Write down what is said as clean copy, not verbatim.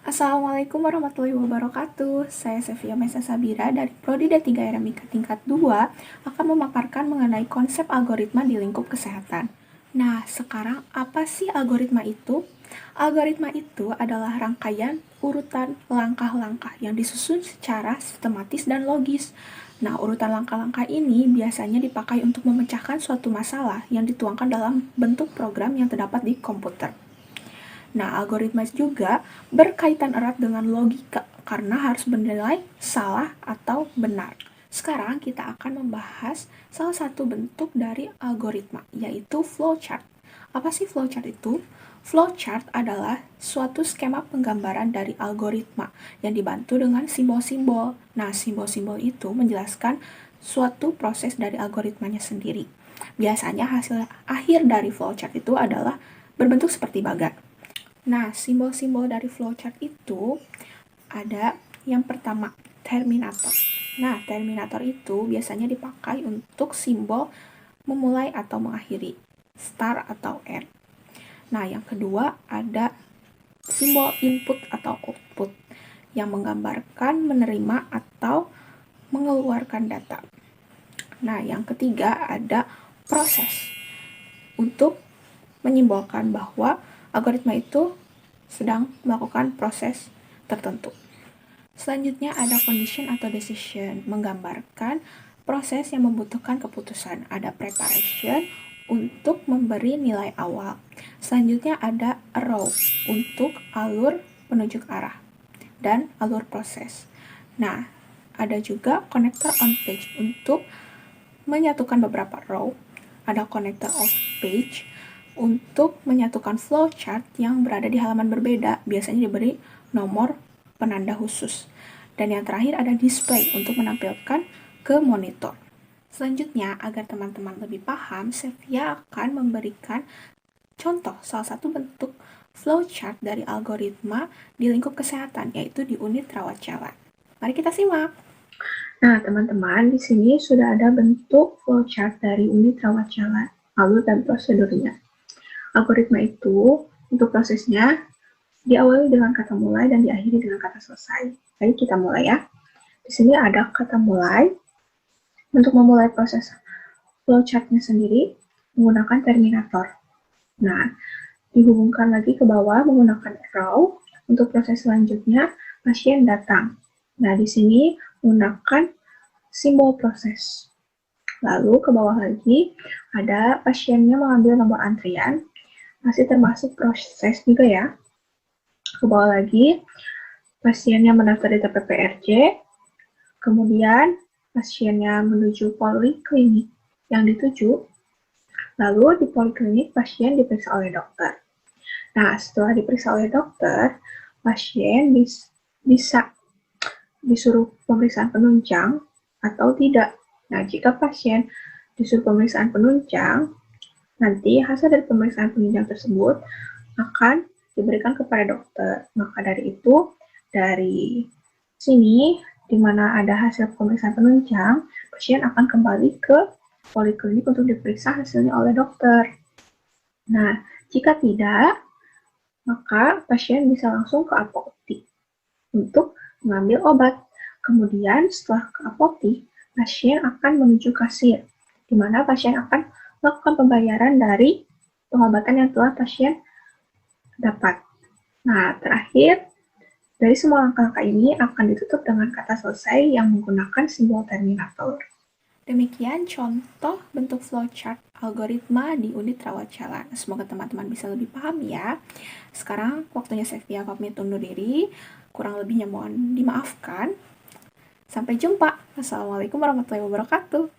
Assalamualaikum warahmatullahi wabarakatuh. Saya Sevia Mesa Sabira dari Prodi D3 RMIK tingkat 2 akan memaparkan mengenai konsep algoritma di lingkup kesehatan. Nah, sekarang apa sih algoritma itu? Algoritma itu adalah rangkaian urutan langkah-langkah yang disusun secara sistematis dan logis. Nah, urutan langkah-langkah ini biasanya dipakai untuk memecahkan suatu masalah yang dituangkan dalam bentuk program yang terdapat di komputer. Nah, algoritma juga berkaitan erat dengan logika karena harus bernilai salah atau benar. Sekarang kita akan membahas salah satu bentuk dari algoritma, yaitu flowchart. Apa sih flowchart itu? Flowchart adalah suatu skema penggambaran dari algoritma yang dibantu dengan simbol-simbol. Nah, simbol-simbol itu menjelaskan suatu proses dari algoritmanya sendiri. Biasanya hasil akhir dari flowchart itu adalah berbentuk seperti bagan. Nah, simbol-simbol dari flowchart itu ada yang pertama, terminator. Nah, terminator itu biasanya dipakai untuk simbol memulai atau mengakhiri, start atau end. Nah, yang kedua ada simbol input atau output yang menggambarkan menerima atau mengeluarkan data. Nah, yang ketiga ada proses untuk menyimbolkan bahwa algoritma itu sedang melakukan proses tertentu. Selanjutnya ada condition atau decision, menggambarkan proses yang membutuhkan keputusan. Ada preparation untuk memberi nilai awal. Selanjutnya ada row untuk alur penunjuk arah dan alur proses. Nah, ada juga connector on page untuk menyatukan beberapa row. Ada connector off page untuk menyatukan flowchart yang berada di halaman berbeda, biasanya diberi nomor penanda khusus. Dan yang terakhir ada display untuk menampilkan ke monitor. Selanjutnya, agar teman-teman lebih paham, Sevia akan memberikan contoh salah satu bentuk flowchart dari algoritma di lingkup kesehatan, yaitu di unit rawat jalan. Mari kita simak. Nah, teman-teman, di sini sudah ada bentuk flowchart dari unit rawat jalan, alur dan prosedurnya. Algoritma itu, untuk prosesnya, diawali dengan kata mulai dan diakhiri dengan kata selesai. Baik, kita mulai ya. Di sini ada kata mulai. Untuk memulai proses flowchart-nya sendiri, menggunakan terminator. Nah, dihubungkan lagi ke bawah menggunakan arrow. Untuk proses selanjutnya, pasien datang. Nah, di sini menggunakan simbol proses. Lalu ke bawah lagi, ada pasiennya mengambil nomor antrian, masih termasuk proses juga ya. Ke bawah lagi, pasiennya mendaftar di TPPRJ, kemudian pasiennya menuju poliklinik yang dituju, lalu di poliklinik pasien diperiksa oleh dokter. Nah, setelah diperiksa oleh dokter, pasien bisa disuruh pemeriksaan penunjang atau tidak. Nah, jika pasien disuruh pemeriksaan penunjang, nanti hasil dari pemeriksaan penunjang tersebut akan diberikan kepada dokter. Maka dari itu, dari sini, di mana ada hasil pemeriksaan penunjang, pasien akan kembali ke poliklinik untuk diperiksa hasilnya oleh dokter. Nah, jika tidak, maka pasien bisa langsung ke apotik untuk mengambil obat. Kemudian setelah ke apotik, pasien akan menuju kasir, di mana pasien akan melakukan pembayaran dari pengobatan yang telah pasien dapat. Nah, terakhir, dari semua langkah-langkah ini akan ditutup dengan kata selesai yang menggunakan simbol terminator. Demikian contoh bentuk flowchart algoritma di unit rawat jalan. Semoga teman-teman bisa lebih paham ya. Sekarang waktunya Sevia pamit undur diri. Kurang lebihnya mohon dimaafkan. Sampai jumpa. Assalamualaikum warahmatullahi wabarakatuh.